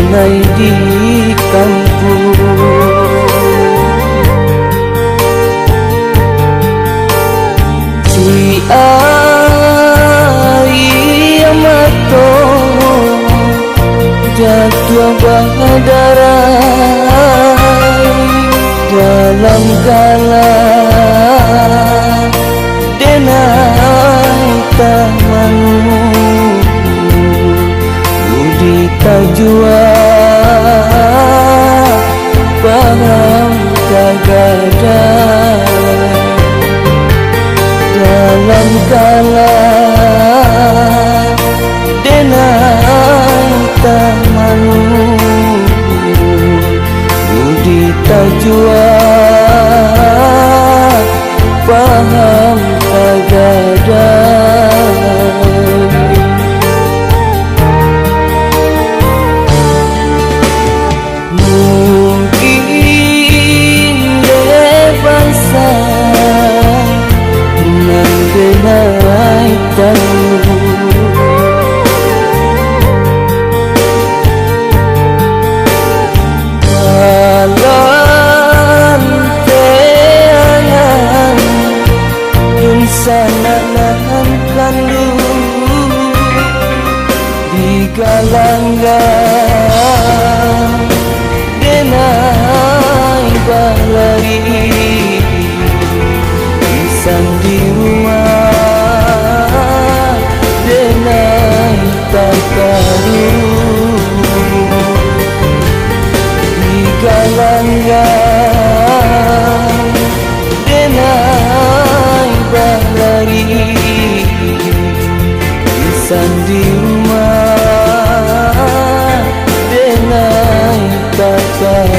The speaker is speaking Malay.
denai di kampung. Si ai amato jatuh badarai dalam kala denai tamanu budi tajua paham kagadai dalam kala denai tamanu budi tajua paham kagadai. Mungkin dewasa mengenai tahu malam teangan insananan kandu di galanggang denai balari isan di rumah denai takaru di galanggang denai balari isan di rumah denai takaru.